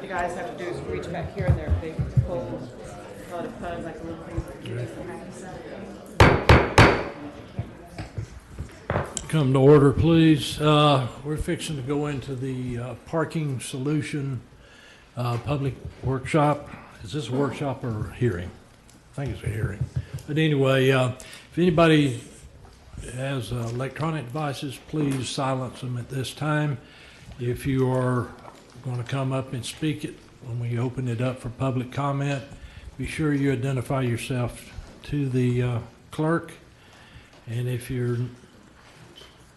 guys have to do is reach back here and they're big pull, call it a pug, like a little thing for kids to practice that. Come to order, please. We're fixing to go into the parking solution public workshop. Is this a workshop or a hearing? I think it's a hearing. But anyway, if anybody has electronic devices, please silence them at this time. If you are going to come up and speak it when we open it up for public comment, be sure you identify yourself to the clerk. And if you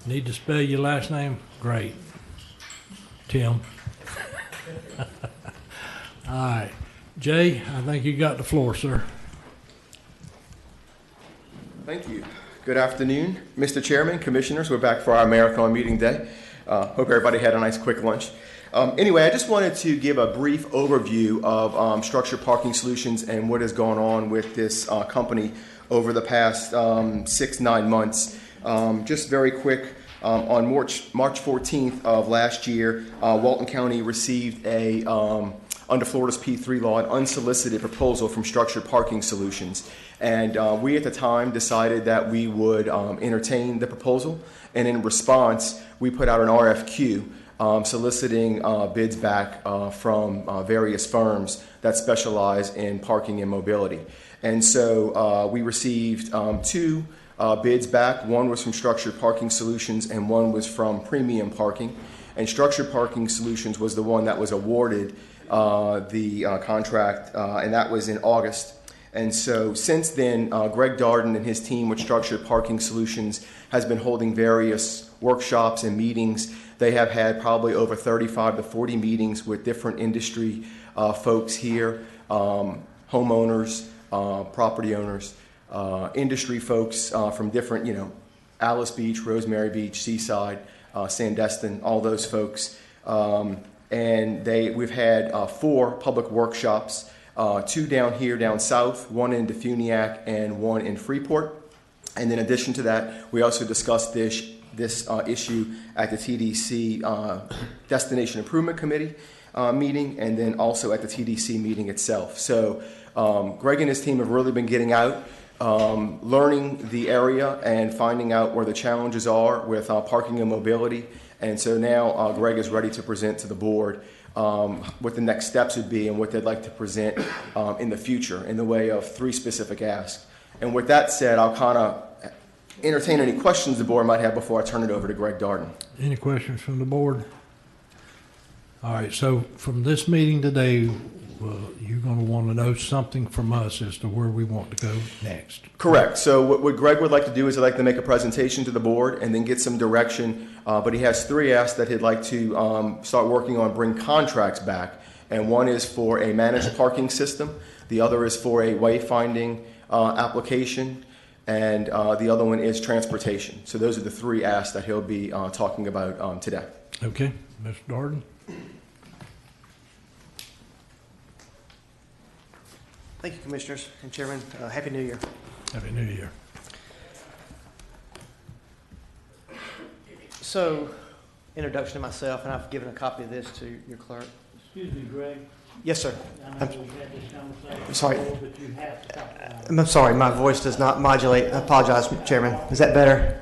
need to spell your last name, great. Tim. All right. Jay, I think you got the floor, sir. Thank you. Good afternoon, Mr. Chairman, Commissioners. We're back for our marathon meeting day. Hope everybody had a nice quick lunch. Anyway, I just wanted to give a brief overview of Structured Parking Solutions and what has gone on with this company over the past 6-9 months. Just very quick, on March 14th of last year, Walton County received a under Florida's P3 law, an unsolicited proposal from Structured Parking Solutions. And we at the time decided that we would entertain the proposal. And in response, we put out an RFQ soliciting bids back from various firms that specialize in parking and mobility. And so we received 2 bids back. One was from Structured Parking Solutions and one was from Premium Parking. And Structured Parking Solutions was the one that was awarded the contract, and that was in August. And so since then, Greg Darden and his team with Structured Parking Solutions has been holding various workshops and meetings. They have had probably over 35 to 40 meetings with different industry folks here, homeowners, property owners, industry folks from different, Alice Beach, Rosemary Beach, Seaside, Sandestin, all those folks. And we've had 4 public workshops, 2 down here, down south, 1 in Defuniak and 1 in Freeport. And in addition to that, we also discussed this issue at the TDC Destination Improvement Committee meeting, and then also at the TDC meeting itself. So Greg and his team have really been getting out, learning the area and finding out where the challenges are with parking and mobility. And so now Greg is ready to present to the board what the next steps would be and what they'd like to present in the future in the way of 3 specific asks. And with that said, I'll kind of entertain any questions the board might have before I turn it over to Greg Darden. Any questions from the board? All right, so from this meeting today, you're going to want to know something from us as to where we want to go next. Correct. So what Greg would like to do is he'd like to make a presentation to the board and then get some direction. But he has 3 asks that he'd like to start working on, bring contracts back. And one is for a managed parking system. The other is for a wayfinding application. And the other one is transportation. So those are the 3 asks that he'll be talking about today. Okay, Mr. Darden. Thank you, Commissioners and Chairman. Happy New Year. Happy New Year. So, introduction to myself, and I've given a copy of this to your clerk. Excuse me, Greg. Yes, sir. I know we've had this conversation I'm sorry. before, but you have to talk about it. I'm sorry, my voice does not modulate. I apologize, Chairman. Is that better?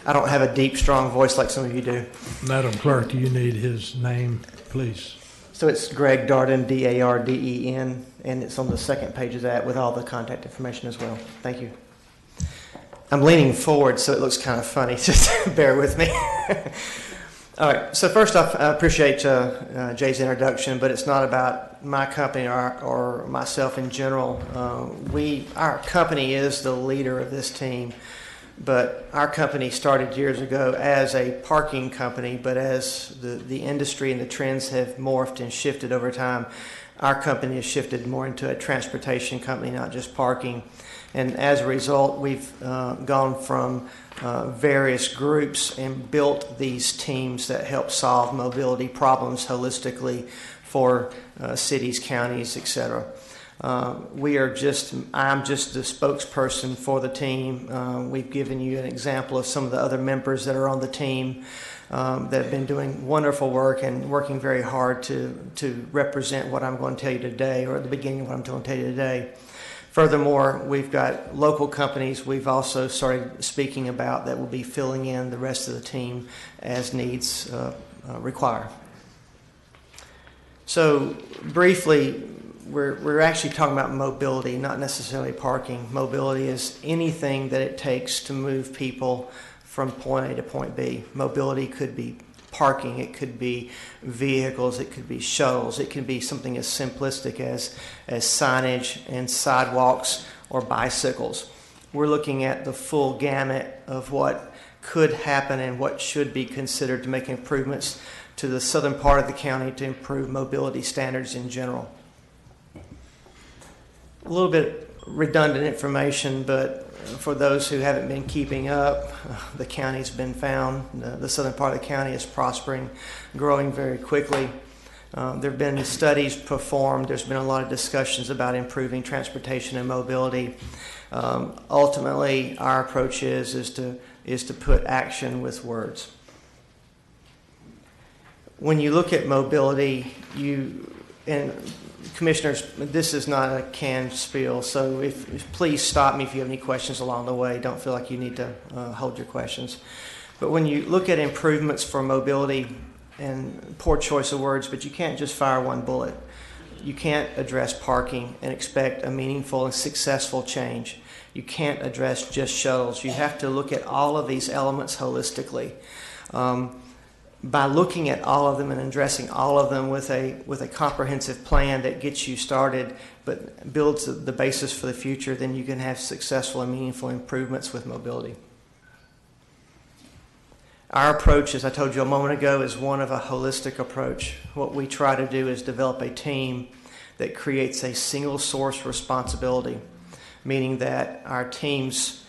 I don't have a deep, strong voice like some of you do. Madam Clerk, do you need his name, please? So it's Greg Darden, D-A-R-D-E-N, and it's on the second page of that with all the contact information as well. Thank you. I'm leaning forward, so it looks kind of funny. Just bear with me. All right. So first off, I appreciate Jay's introduction, but it's not about my company or myself in general. Our company is the leader of this team, but our company started years ago as a parking company, but as the industry and the trends have morphed and shifted over time, our company has shifted more into a transportation company, not just parking. And as a result, we've gone from various groups and built these teams that help solve mobility problems holistically for cities, counties, etc. I'm just the spokesperson for the team. We've given you an example of some of the other members that are on the team that have been doing wonderful work and working very hard to represent what I'm going to tell you today, or at the beginning of what I'm going to tell you today. Furthermore, we've got local companies we've also started speaking about that will be filling in the rest of the team as needs require. So briefly, we're actually talking about mobility, not necessarily parking. Mobility is anything that it takes to move people from point A to point B. Mobility could be parking, it could be vehicles, it could be shuttles, it could be something as simplistic as signage and sidewalks or bicycles. We're looking at the full gamut of what could happen and what should be considered to make improvements to the southern part of the county to improve mobility standards in general. A little bit redundant information, but for those who haven't been keeping up, the county's been found. The southern part of the county is prospering, growing very quickly. There have been studies performed. There's been a lot of discussions about improving transportation and mobility. Ultimately, our approach is to put action with words. When you look at mobility, and commissioners, this is not a canned spiel, so if please stop me if you have any questions along the way. Don't feel like you need to hold your questions. But when you look at improvements for mobility, and poor choice of words, but you can't just fire one bullet. You can't address parking and expect a meaningful and successful change. You can't address just shuttles. You have to look at all of these elements holistically. By looking at all of them and addressing all of them with a comprehensive plan that gets you started but builds the basis for the future, then you can have successful and meaningful improvements with mobility. Our approach, as I told you a moment ago, is one of a holistic approach. What we try to do is develop a team that creates a single source responsibility, meaning that our teams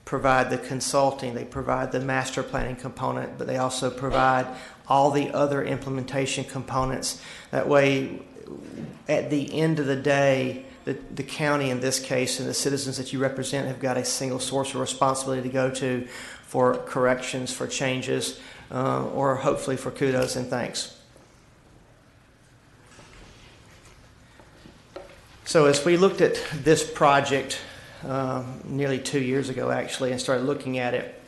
provide the consulting, they provide the master planning component, but they also provide all the other implementation components. That way, at the end of the day, the county in this case and the citizens that you represent have got a single source of responsibility to go to for corrections, for changes, or hopefully for kudos and thanks. So as we looked at this project nearly 2 years ago actually and started looking at it,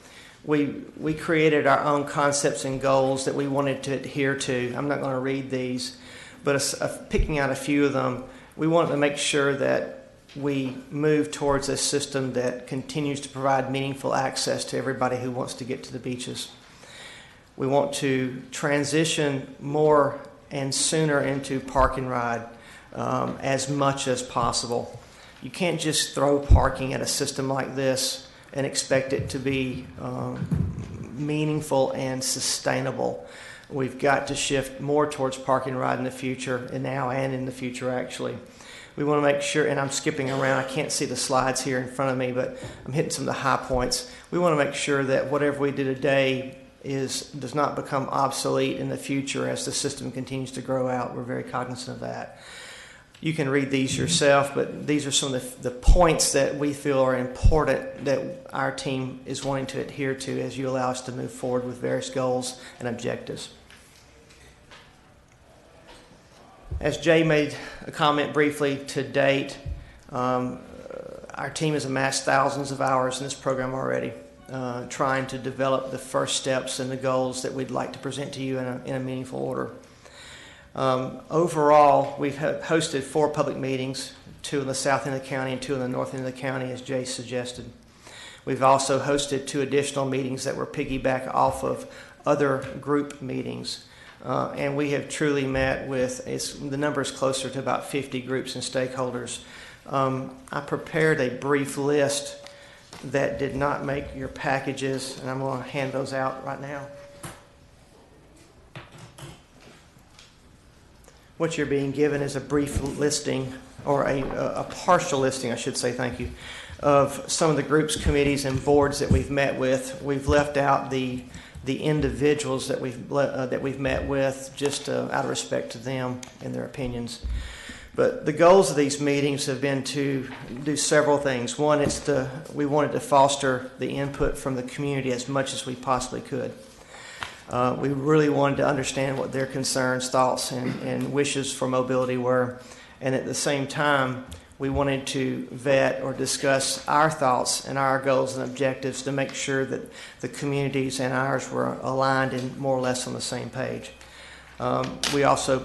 we created our own concepts and goals that we wanted to adhere to. I'm not going to read these, but picking out a few of them, we wanted to make sure that we move towards a system that continues to provide meaningful access to everybody who wants to get to the beaches. We want to transition more and sooner into park and ride as much as possible. You can't just throw parking at a system like this and expect it to be meaningful and sustainable. We've got to shift more towards park and ride in the future, and now and in the future actually. We want to make sure, and I'm skipping around, I can't see the slides here in front of me, but I'm hitting some of the high points. We want to make sure that whatever we do today does not become obsolete in the future as the system continues to grow out. We're very cognizant of that. You can read these yourself, but these are some of the points that we feel are important that our team is wanting to adhere to as you allow us to move forward with various goals and objectives. As Jay made a comment briefly, to date, our team has amassed thousands of hours in this program already, trying to develop the first steps and the goals that we'd like to present to you in a meaningful order. Overall, we've hosted 4 public meetings, 2 in the south end of the county and 2 in the north end of the county, as Jay suggested. We've also hosted 2 additional meetings that were piggyback off of other group meetings. And we have truly met with, the number is closer to about 50 groups and stakeholders. I prepared a brief list that did not make your packages, and I'm going to hand those out right now. What you're being given is a brief listing, or a partial listing, I should say, thank you, of some of the groups, committees, and boards that we've met with. We've left out the individuals that we've met with, just out of respect to them and their opinions. But the goals of these meetings have been to do several things. One, we wanted to foster the input from the community as much as we possibly could. We really wanted to understand what their concerns, thoughts, and wishes for mobility were. And at the same time, we wanted to vet or discuss our thoughts and our goals and objectives to make sure that the communities and ours were aligned and more or less on the same page. We also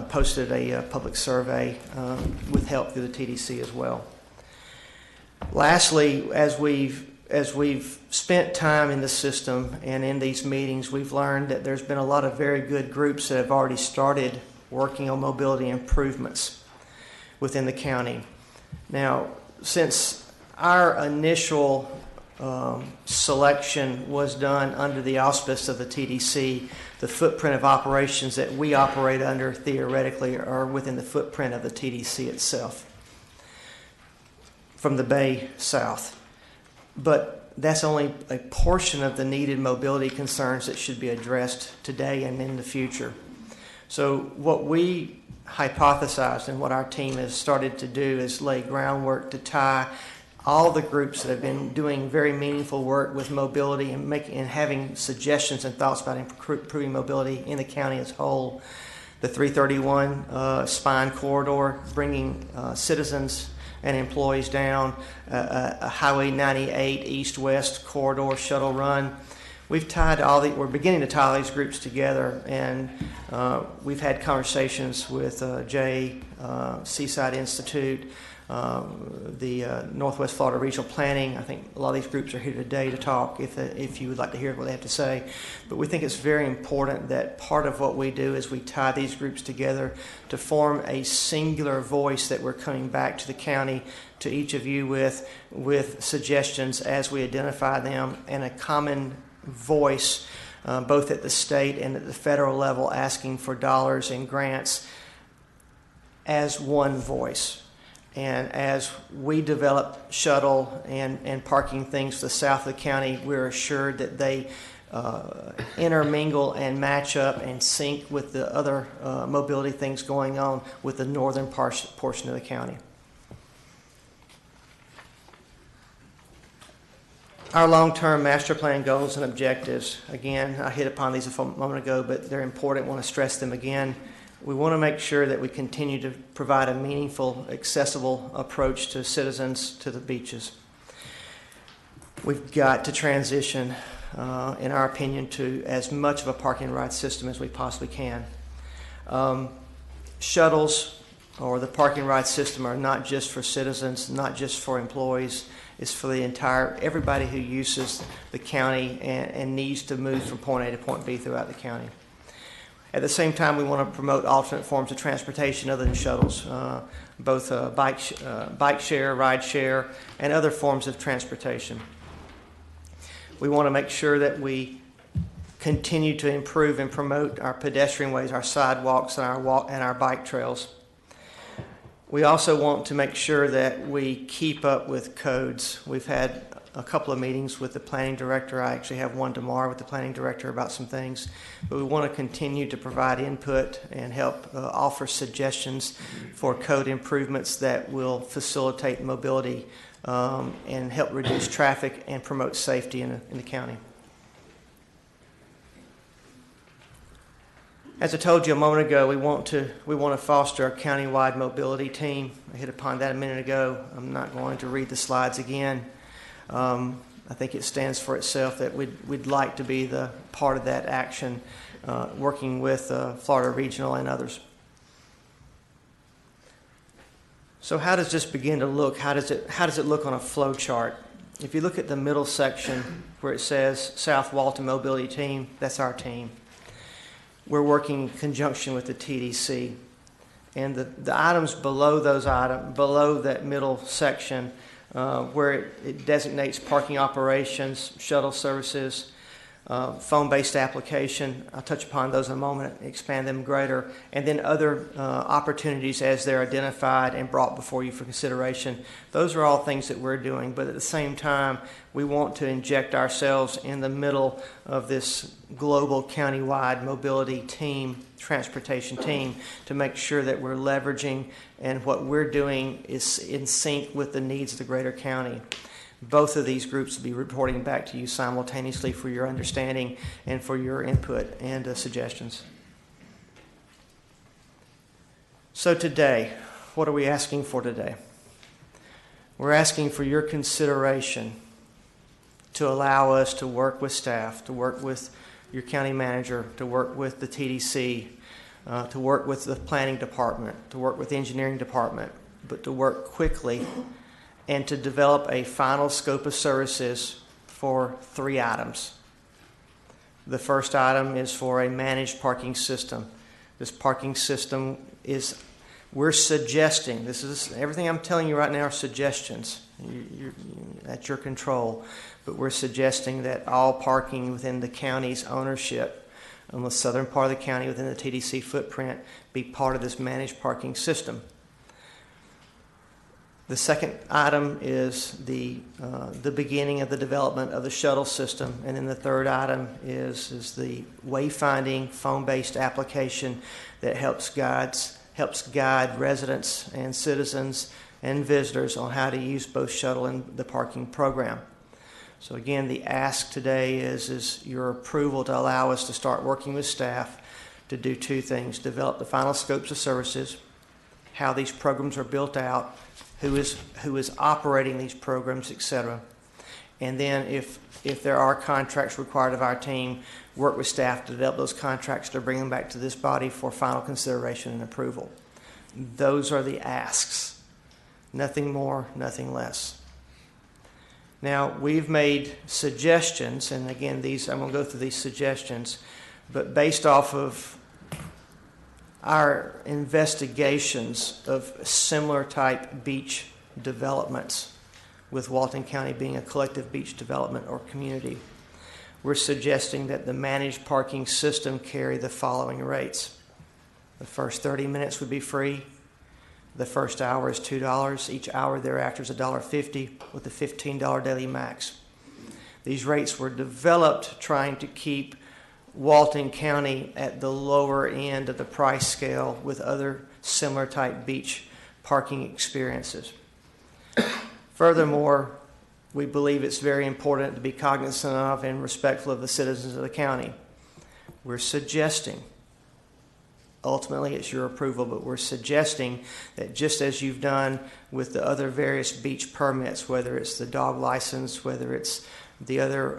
posted a public survey with help through the TDC as well. Lastly, as we've spent time in the system and in these meetings, we've learned that there's been a lot of very good groups that have already started working on mobility improvements within the county. Now, since our initial selection was done under the auspice of the TDC, the footprint of operations that we operate under theoretically are within the footprint of the TDC itself from the Bay south. But that's only a portion of the needed mobility concerns that should be addressed today and in the future. So what we hypothesized and what our team has started to do is lay groundwork to tie all the groups that have been doing very meaningful work with mobility and having suggestions and thoughts about improving mobility in the county as a whole. The 331 spine corridor, bringing citizens and employees down, a Highway 98 east-west corridor shuttle run. We're beginning to tie these groups together, and we've had conversations with Jay, Seaside Institute, the Northwest Florida Regional Planning. I think a lot of these groups are here today to talk if you would like to hear what they have to say. But we think it's very important that part of what we do is we tie these groups together to form a singular voice that we're coming back to the county, to each of you with suggestions as we identify them, and a common voice both at the state and at the federal level asking for dollars and grants as one voice. And as we develop shuttle and parking things to the south of the county, we're assured that they intermingle and match up and sync with the other mobility things going on with the northern portion of the county. Our long-term master plan goals and objectives, again, I hit upon these a moment ago, but they're important. I want to stress them again. We want to make sure that we continue to provide a meaningful, accessible approach to citizens to the beaches. We've got to transition, in our opinion, to as much of a parking ride system as we possibly can. Shuttles or the parking ride system are not just for citizens, not just for employees. It's for everybody who uses the county and needs to move from point A to point B throughout the county. At the same time, we want to promote alternate forms of transportation other than shuttles, both bike share, ride share, and other forms of transportation. We want to make sure that we continue to improve and promote our pedestrian ways, our sidewalks, and our bike trails. We also want to make sure that we keep up with codes. We've had a couple of meetings with the planning director. I actually have one tomorrow with the planning director about some things. But we want to continue to provide input and help offer suggestions for code improvements that will facilitate mobility and help reduce traffic and promote safety in the county. As I told you a moment ago, we want to foster a countywide mobility team. I hit upon that a minute ago. I'm not going to read the slides again. I think it stands for itself that we'd like to be the part of that action, working with Florida Regional and others. So how does this begin to look? How does it look on a flow chart? If you look at the middle section where it says South Walton Mobility Team, that's our team. We're working in conjunction with the TDC. And the items below below that middle section, where it designates parking operations, shuttle services, phone-based application. I'll touch upon those in a moment, expand them greater, and then other opportunities as they're identified and brought before you for consideration. Those are all things that we're doing, but at the same time, we want to inject ourselves in the middle of this global countywide mobility team, transportation team, to make sure that we're leveraging and what we're doing is in sync with the needs of the greater county. Both of these groups will be reporting back to you simultaneously for your understanding and for your input and suggestions. So today, what are we asking for today? We're asking for your consideration to allow us to work with staff, to work with your county manager, to work with the TDC, to work with the planning department, to work with the engineering department, but to work quickly and to develop a final scope of services for 3 items. The first item is for a managed parking system. This parking system is, we're suggesting, this is everything I'm telling you right now are suggestions. You're at your control. But we're suggesting that all parking within the county's ownership on the southern part of the county within the TDC footprint be part of this managed parking system. The second item is the beginning of the development of the shuttle system, and then the third item is the wayfinding phone-based application that helps guide residents and citizens and visitors on how to use both shuttle and the parking program. So again, the ask today is your approval to allow us to start working with staff to do 2 things: develop the final scopes of services, how these programs are built out, who is operating these programs, etc. And then if there are contracts required of our team, work with staff to develop those contracts to bring them back to this body for final consideration and approval. Those are the asks. Nothing more, nothing less. Now, we've made suggestions, and again, I'm going to go through these suggestions, but based off of our investigations of similar type beach developments, with Walton County being a collective beach development or community, we're suggesting that the managed parking system carry the following rates. The first 30 minutes would be free. The first hour is $2. Each hour thereafter is $1.50 with a $15 daily max. These rates were developed trying to keep Walton County at the lower end of the price scale with other similar type beach parking experiences. Furthermore, we believe it's very important to be cognizant of and respectful of the citizens of the county. We're suggesting, ultimately it's your approval, but we're suggesting that just as you've done with the other various beach permits, whether it's the dog license, whether it's the other,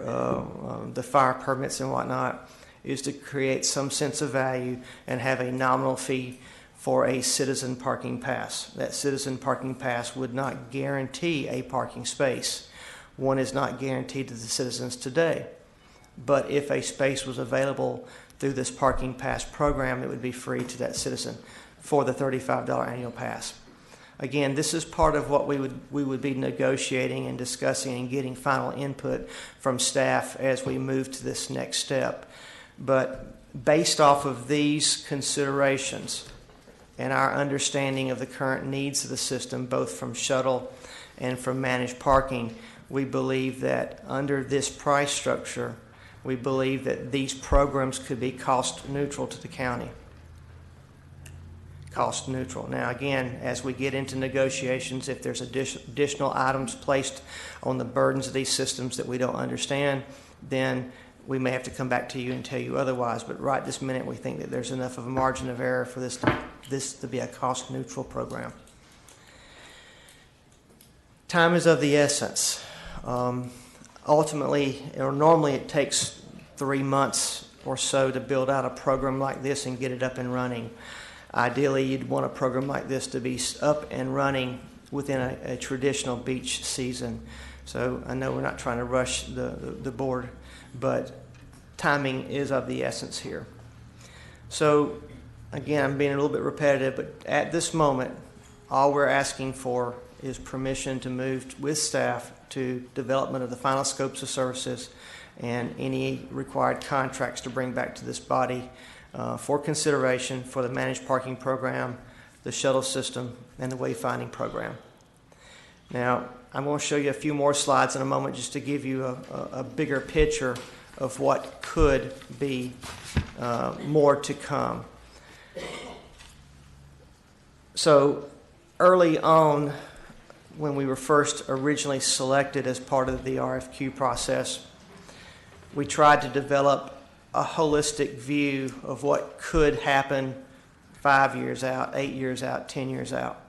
the fire permits and whatnot, is to create some sense of value and have a nominal fee for a citizen parking pass. That citizen parking pass would not guarantee a parking space. One is not guaranteed to the citizens today. But if a space was available through this parking pass program, it would be free to that citizen for the $35 annual pass. Again, this is part of what we would be negotiating and discussing and getting final input from staff as we move to this next step. But based off of these considerations and our understanding of the current needs of the system, both from shuttle and from managed parking, we believe that under this price structure, we believe that these programs could be cost neutral to the county. Cost neutral. Now again, as we get into negotiations, if there's additional items placed on the burdens of these systems that we don't understand, then we may have to come back to you and tell you otherwise. But right this minute, we think that there's enough of a margin of error for this to be a cost neutral program. Time is of the essence. Ultimately, or normally it takes 3 months or so to build out a program like this and get it up and running. Ideally, you'd want a program like this to be up and running within a traditional beach season. So I know we're not trying to rush the board, but timing is of the essence here. So again, I'm being a little bit repetitive, but at this moment, all we're asking for is permission to move with staff to development of the final scopes of services and any required contracts to bring back to this body for consideration for the managed parking program, the shuttle system, and the wayfinding program. Now, I'm going to show you a few more slides in a moment just to give you a bigger picture of what could be more to come. So early on, when we were first originally selected as part of the RFQ process, we tried to develop a holistic view of what could happen 5 years out, 8 years out, 10 years out.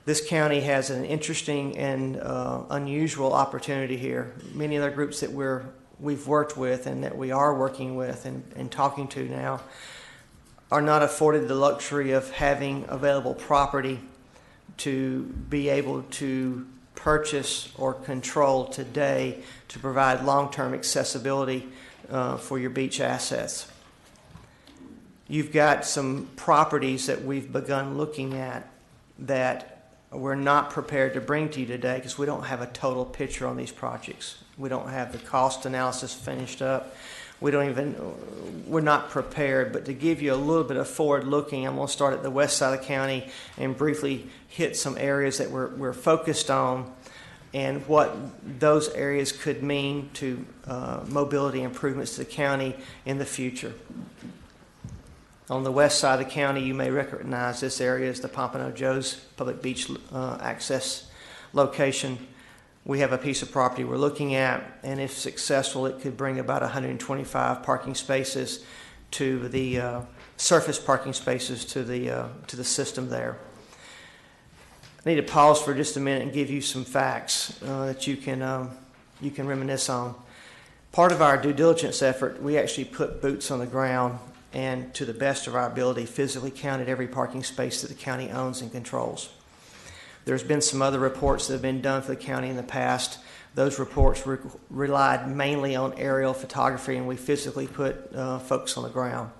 This county has an interesting and unusual opportunity here. Many of the groups that we've worked with and that we are working with and talking to now are not afforded the luxury of having available property to be able to purchase or control today to provide long-term accessibility for your beach assets. You've got some properties that we've begun looking at that we're not prepared to bring to you today because we don't have a total picture on these projects. We don't have the cost analysis finished up. We're not prepared, but to give you a little bit of forward looking, I'm going to start at the west side of the county and briefly hit some areas that we're focused on and what those areas could mean to mobility improvements to the county in the future. On the west side of the county, you may recognize this area as the Pompano Joe's Public Beach Access location. We have a piece of property we're looking at, and if successful, it could bring about 125 parking spaces to the surface parking spaces to the system there. I need to pause for just a minute and give you some facts that you can reminisce on. Part of our due diligence effort, we actually put boots on the ground and, to the best of our ability, physically counted every parking space that the county owns and controls. There's been some other reports that have been done for the county in the past. Those reports relied mainly on aerial photography, and we physically put folks on the ground.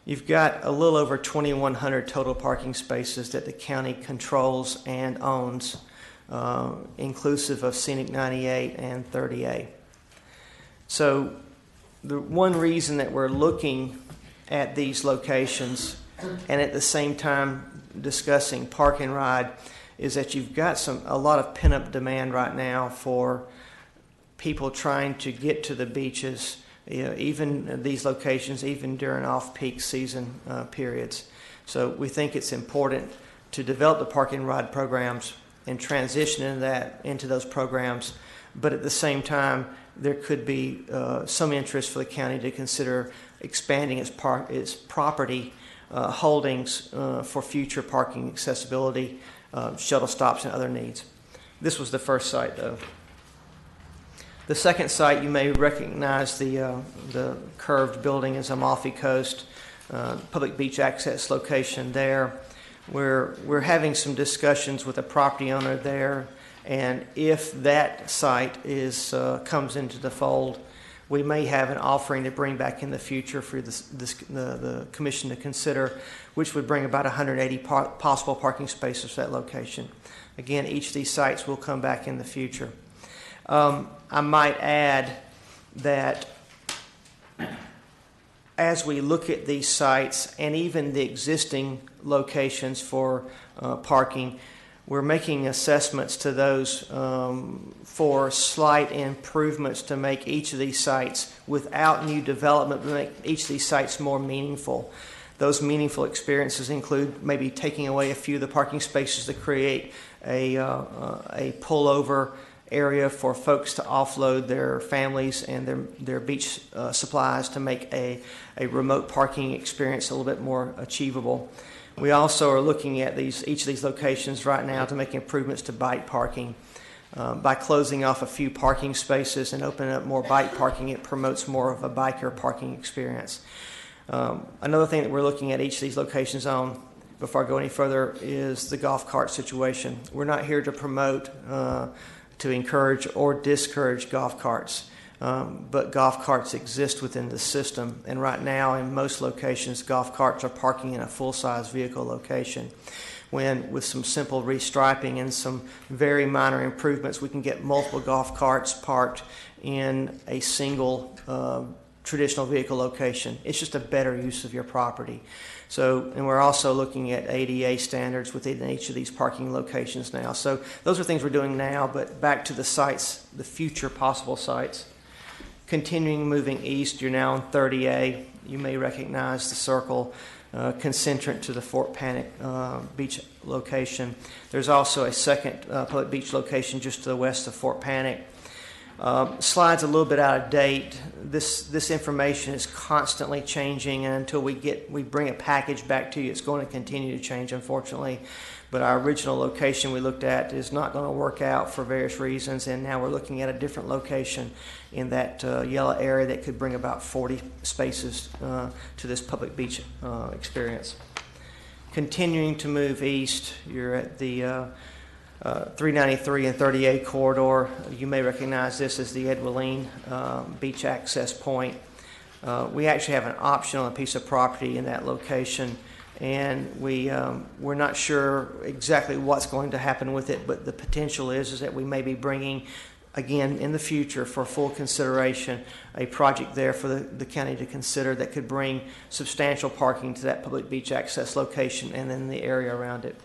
You've got a little over 2,100 total parking spaces that the county controls and owns, inclusive of Scenic 98 and 30A. So the one reason that we're looking at these locations and at the same time discussing park and ride is that you've got a lot of pent-up demand right now for people trying to get to the beaches, even these locations, even during off-peak season periods. So we think it's important to develop the park and ride programs and transition into those programs, but at the same time, there could be some interest for the county to consider expanding its property holdings for future parking accessibility, shuttle stops, and other needs. This was the first site, though. The second site, you may recognize the curved building as Amalfi Coast, public beach access location there. We're having some discussions with a property owner there, and if that site comes into the fold, we may have an offering to bring back in the future for the commission to consider, which would bring about 180 possible parking spaces to that location. Again, each of these sites will come back in the future. I might add that as we look at these sites and even the existing locations for parking, we're making assessments to those for slight improvements to make each of these sites, without new development, to make each of these sites more meaningful. Those meaningful experiences include maybe taking away a few of the parking spaces to create a pullover area for folks to offload their families and their beach supplies to make a remote parking experience a little bit more achievable. We also are looking at each of these locations right now to make improvements to bike parking. By closing off a few parking spaces and opening up more bike parking, it promotes more of a biker parking experience. Another thing that we're looking at each of these locations on, before I go any further, is the golf cart situation. We're not here to promote, to encourage or discourage golf carts, but golf carts exist within the system, and right now in most locations golf carts are parking in a full-size vehicle location. when with some simple restriping and some very minor improvements, we can get multiple golf carts parked in a single traditional vehicle location. It's just a better use of your property. So, and we're also looking at ADA standards within each of these parking locations now. So those are things we're doing now, but back to the sites, the future possible sites. Continuing moving east, you're now on 30A. You may recognize the circle concentric to the Fort Panic beach location. There's also a second public beach location just to the west of Fort Panic. Slide's a little bit out of date. This information is constantly changing, and until we bring a package back to you, it's going to continue to change, unfortunately. But our original location we looked at is not going to work out for various reasons, and now we're looking at a different location in that yellow area that could bring about 40 spaces to this public beach experience. Continuing to move east, you're at the 393 and 38 corridor. You may recognize this as the Edwilline beach access point. We actually have an option on a piece of property in that location, and we're not sure exactly what's going to happen with it, but the potential is that we may be bringing, again, in the future for full consideration, a project there for the county to consider that could bring substantial parking to that public beach access location and then the area around it.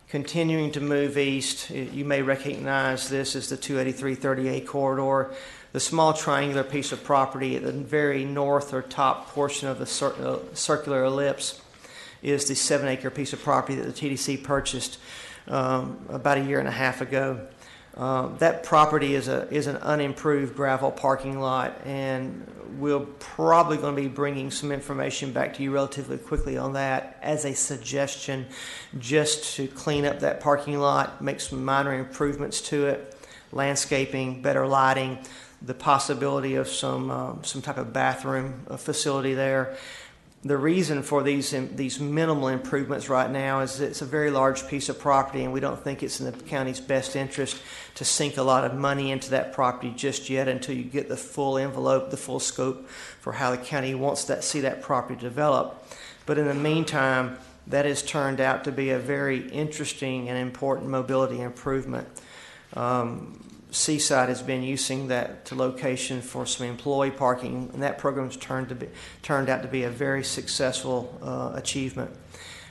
Continuing to move east, you may recognize this as the 283-38 corridor. The small triangular piece of property at the very north or top portion of the circular ellipse is the 7-acre piece of property that the TDC purchased about a year and a half ago. That property is an unimproved gravel parking lot, and we're probably going to be bringing some information back to you relatively quickly on that as a suggestion, just to clean up that parking lot, make some minor improvements to it, landscaping, better lighting, the possibility of some type of bathroom facility there. The reason for these minimal improvements right now is it's a very large piece of property, and we don't think it's in the county's best interest to sink a lot of money into that property just yet until you get the full envelope, the full scope for how the county wants to see that property develop. But in the meantime, that has turned out to be a very interesting and important mobility improvement. Seaside has been using that location for some employee parking, and that program's turned out to be a very successful achievement.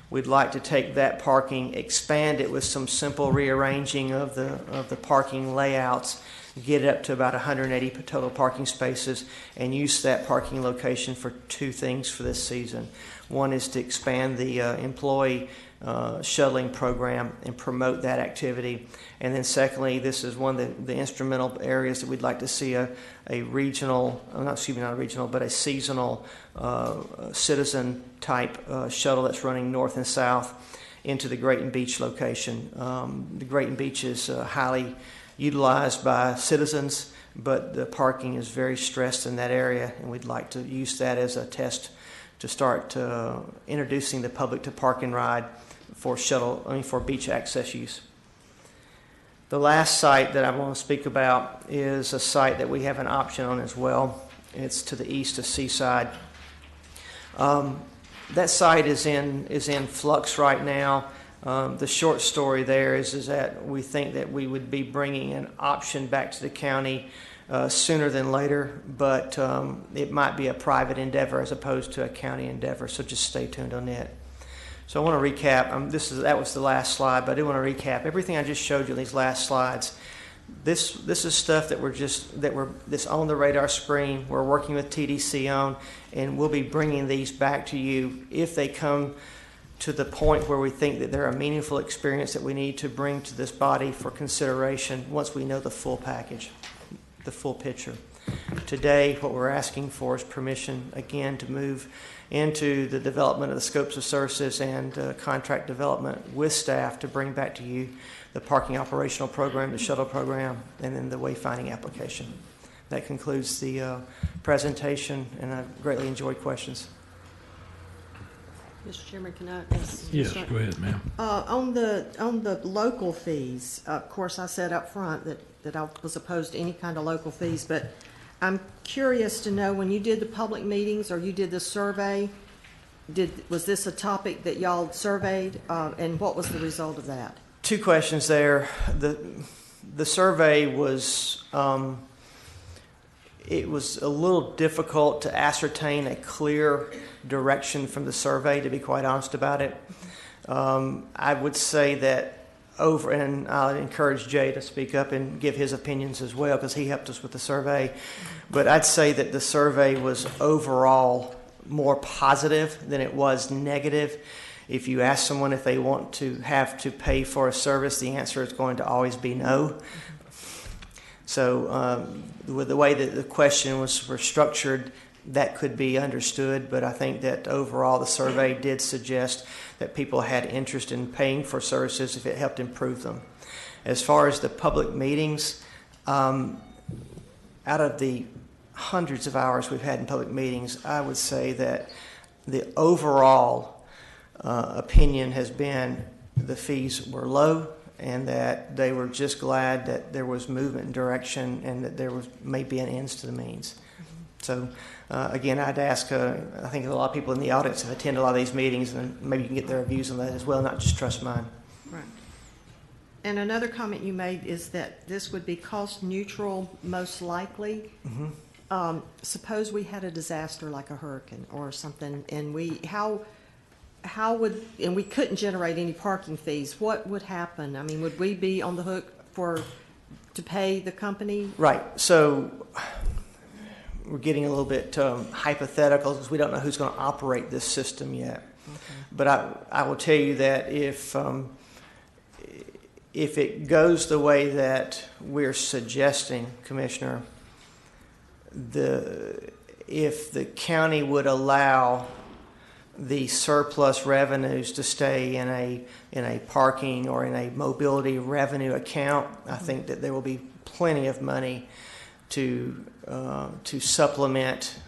We'd like to take that parking, expand it with some simple rearranging of the parking layouts, get it up to about 180 total parking spaces, and use that parking location for two things for this season. One is to expand the employee shuttling program and promote that activity. And then secondly, this is one of the instrumental areas that we'd like to see a regional, not a regional, but a seasonal citizen type shuttle that's running north and south into the Grayton Beach location. The Grayton Beach is highly utilized by citizens, but the parking is very stressed in that area, and we'd like to use that as a test to start introducing the public to park and ride for beach access use. The last site that I want to speak about is a site that we have an option on as well. It's to the east of Seaside. That site is in flux right now. The short story there is that we think that we would be bringing an option back to the county sooner than later, but it might be a private endeavor as opposed to a county endeavor, so just stay tuned on it. So I want to recap. That was the last slide, but I do want to recap everything I just showed you in these last slides. This is stuff that's on the radar screen. We're working with TDC on, and we'll be bringing these back to you if they come to the point where we think that they're a meaningful experience that we need to bring to this body for consideration once we know the full package, the full picture. Today, what we're asking for is permission, again, to move into the development of the scopes of services and contract development with staff to bring back to you the parking operational program, the shuttle program, and then the wayfinding application. That concludes the presentation, and I greatly enjoyed questions. Mr. Chairman, can I ask? Yes, go ahead, ma'am. On the local fees, of course, I said up front that I was opposed to any kind of local fees, but I'm curious to know, when you did the public meetings or you did the survey, was this a topic that y'all surveyed, and what was the result of that? Two questions there. The survey was, it was a little difficult to ascertain a clear direction from the survey, to be quite honest about it. I would say that and I'll encourage Jay to speak up and give his opinions as well, because he helped us with the survey. But I'd say that the survey was overall more positive than it was negative. If you ask someone if they want to have to pay for a service, the answer is going to always be no. So with the way that the question were structured, that could be understood, but I think that overall the survey did suggest that people had interest in paying for services if it helped improve them. As far as the public meetings, out of the hundreds of hours we've had in public meetings, I would say that the overall opinion has been the fees were low, and that they were just glad that there was movement and direction, and that there was maybe an ends to the means. So again, I'd ask, I think a lot of people in the audience have attended a lot of these meetings, and maybe you can get their views on that as well, not just trust mine. Right. And another comment you made is that this would be cost neutral, most likely. Mm-hmm. Suppose we had a disaster like a hurricane or something, and how would, and we couldn't generate any parking fees, what would happen? I mean, would we be on the hook to pay the company? Right. So we're getting a little bit hypothetical, because we don't know who's going to operate this system yet. Okay. But I will tell you that if it goes the way that we're suggesting, Commissioner, if the county would allow the surplus revenues to stay in a parking or in a mobility revenue account, I think that there will be plenty of money to supplement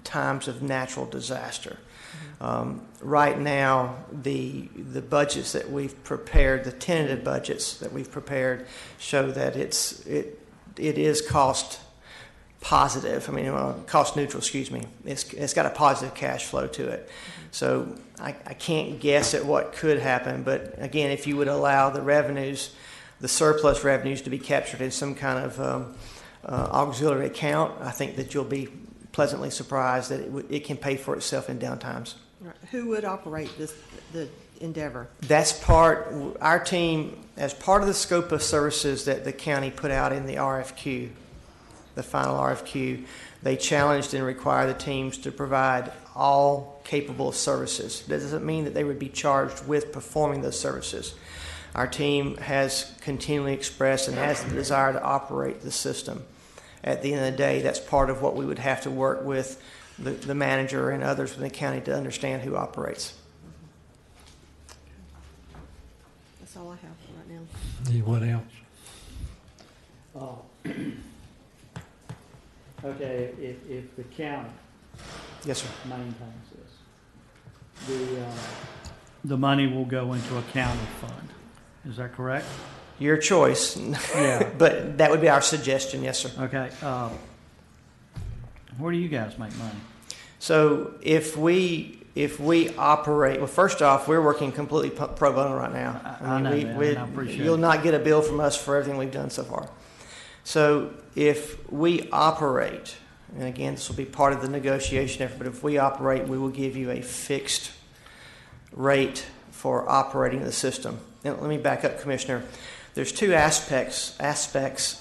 times of natural disaster. Right now, the budgets that we've prepared, the tentative budgets that we've prepared, show that it is cost positive. I mean, cost neutral. Excuse me. It's got a positive cash flow to it. So I can't guess at what could happen. But again, if you would allow the revenues, the surplus revenues, to be captured in some kind of auxiliary account, I think that you'll be pleasantly surprised that it can pay for itself in downtimes. Right. Who would operate the endeavor? That's our team, as part of the scope of services that the county put out in the RFQ, the final RFQ, they challenged and required the teams to provide all capable services. That doesn't mean that they would be charged with performing those services. Our team has continually expressed and has the desire to operate the system. At the end of the day, that's part of what we would have to work with the manager and others within the county to understand who operates. That's all I have for right now. Anyone else? Okay, if the county Yes, sir. maintains this, the money will go into a county fund. Is that correct? Your choice. Yeah. But that would be our suggestion, yes, sir. Okay. Where do you guys make money? So if we operate, well, first off, we're working completely pro bono right now. I know that, and I appreciate you'll it. not get a bill from us for everything we've done so far. So if we operate, and again, this will be part of the negotiation effort, but if we operate, we will give you a fixed rate for operating the system. Now, let me back up, Commissioner. There's two aspects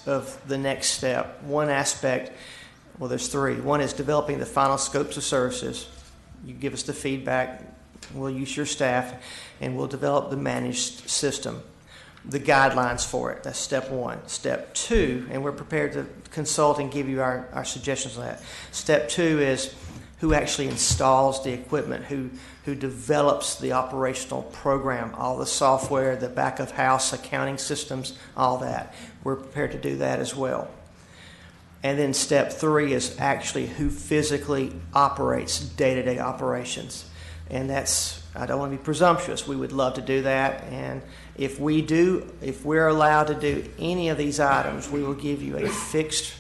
of the next step. One aspect, well, there's three. One is developing the final scopes of services. You give us the feedback, we'll use your staff, and we'll develop the managed system, the guidelines for it. That's step one. Step two, and we're prepared to consult and give you our suggestions on that. Step two is who actually installs the equipment, who develops the operational program, all the software, the back of house accounting systems, all that. We're prepared to do that as well. And then step three is actually who physically operates day-to-day operations. And that's, I don't want to be presumptuous, we would love to do that. And if we're allowed to do any of these items, we will give you a fixed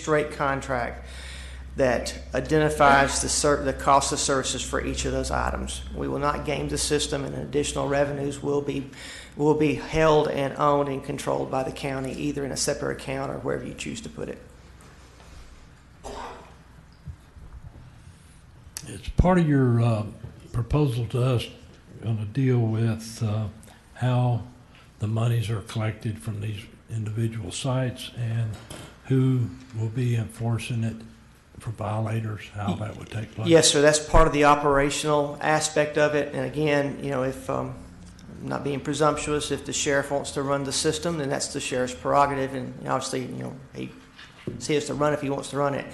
rate contract that identifies the cost of services for each of those items. We will not game the system, and additional revenues will be held and owned and controlled by the county, either in a separate account or wherever you choose to put it. It's part of your proposal to us going to deal with how the monies are collected from these individual sites and who will be enforcing it for violators, how that would take place? Yes, sir. That's part of the operational aspect of it. And again, if I'm not being presumptuous, if the sheriff wants to run the system, then that's the sheriff's prerogative. And obviously, he has to run if he wants to run it.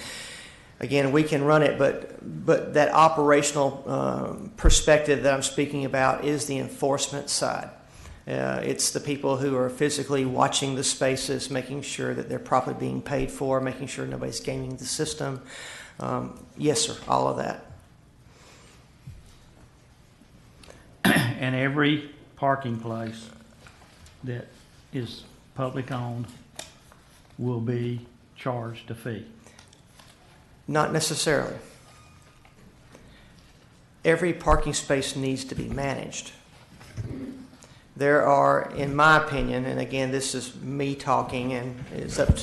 Again, we can run it, but that operational perspective that I'm speaking about is the enforcement side. It's the people who are physically watching the spaces, making sure that they're properly being paid for, making sure nobody's gaming the system. Yes, sir, all of that. And every parking place that is public owned will be charged a fee. Not necessarily. Every parking space needs to be managed. There are, in my opinion, and again, this is me talking, and it's up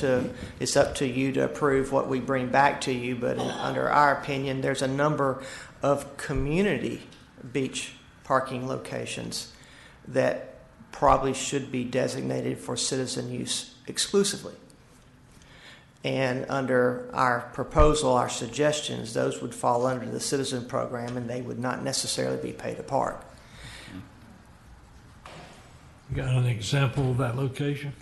to you to approve what we bring back to you, but under our opinion, there's a number of community beach parking locations that probably should be designated for citizen use exclusively. And under our proposal, our suggestions, those would fall under the citizen program, and they would not necessarily be pay to park. You got an example of that location?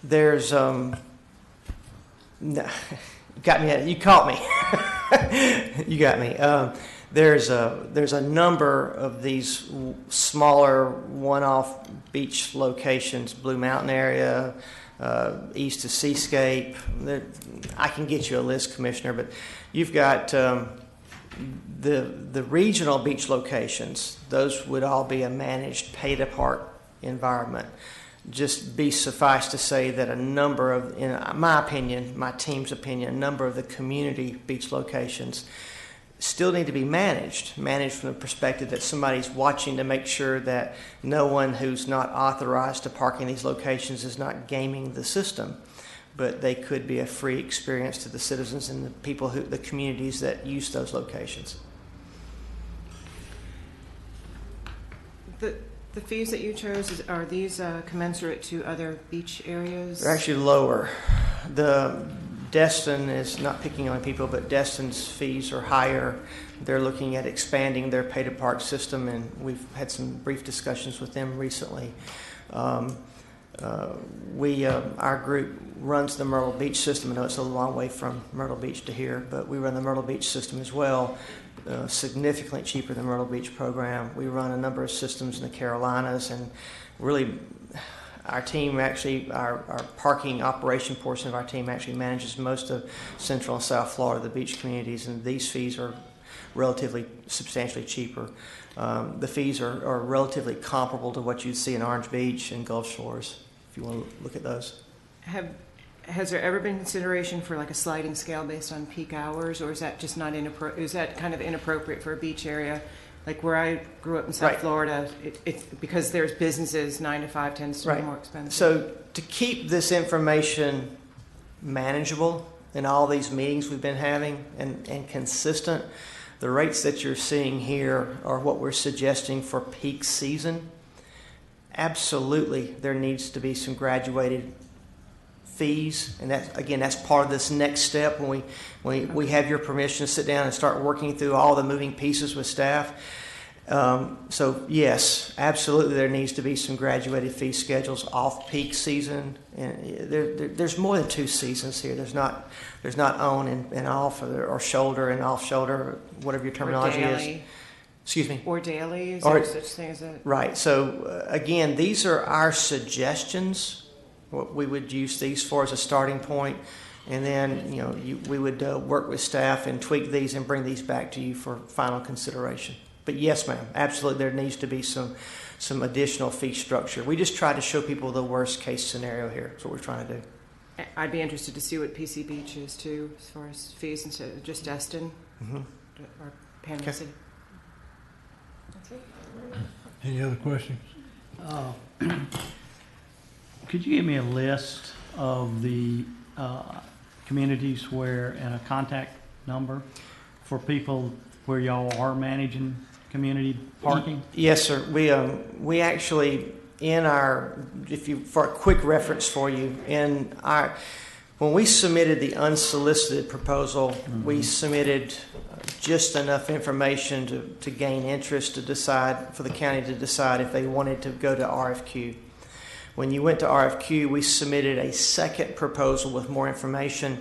There's no, got me. You caught me. You got me. There's a number of these smaller one-off beach locations, Blue Mountain area, east of Seascape. I can get you a list, Commissioner, but you've got the regional beach locations. Those would all be a managed pay-to-park environment. Just be suffice to say that a number of, in my opinion, my team's opinion, a number of the community beach locations still need to be managed from the perspective that somebody's watching to make sure that no one who's not authorized to park in these locations is not gaming the system. But they could be a free experience to the citizens and the people the communities that use those locations. The fees that you chose, are these commensurate to other beach areas? They're actually lower. The Destin is not picking on people, but Destin's fees are higher. They're looking at expanding their pay-to-park system, and we've had some brief discussions with them recently. Our group runs the Myrtle Beach system. I know it's a long way from Myrtle Beach to here, but we run the Myrtle Beach system as well, significantly cheaper than the Myrtle Beach program. We run a number of systems in the Carolinas, and really our team actually, our parking operation portion of our team actually manages most of Central and South Florida, the beach communities, and these fees are relatively substantially cheaper. The fees are relatively comparable to what you'd see in Orange Beach and Gulf Shores, if you want to look at those. Has there ever been consideration for like a sliding scale based on peak hours, or is that just not is that kind of inappropriate for a beach area? Like where I grew up in South Florida, it's because there's businesses, 9 to 5 tends to be more expensive. So to keep this information manageable in all these meetings we've been having and consistent, the rates that you're seeing here are what we're suggesting for peak season. Absolutely, there needs to be some graduated fees, and that's part of this next step when we have your permission to sit down and start working through all the moving pieces with staff. So yes, absolutely, there needs to be some graduated fee schedules off peak season. And there's more than 2 seasons here. There's not on and off, or shoulder and off shoulder, whatever your terminology is. Excuse me. Or daily, is there such thing as that? Right. So again, these are our suggestions. What we would use these for as a starting point, and then we would work with staff and tweak these and bring these back to you for final consideration. But yes, ma'am, absolutely, there needs to be some additional fee structure. We just try to show people the worst case scenario here. That's what we're trying to do. I'd be interested to see what PC Beach is too, as far as fees instead of just Destin Mhm. or Panama Okay. City. That's it. Any other questions? Could you give me a list of the communities where, and a contact number for people where y'all are managing community parking? Yes, sir. We actually, in our, for a quick reference for you, when we submitted the unsolicited proposal, we submitted just enough information to gain interest for the county to decide if they wanted to go to RFQ. When you went to RFQ, we submitted a second proposal with more information.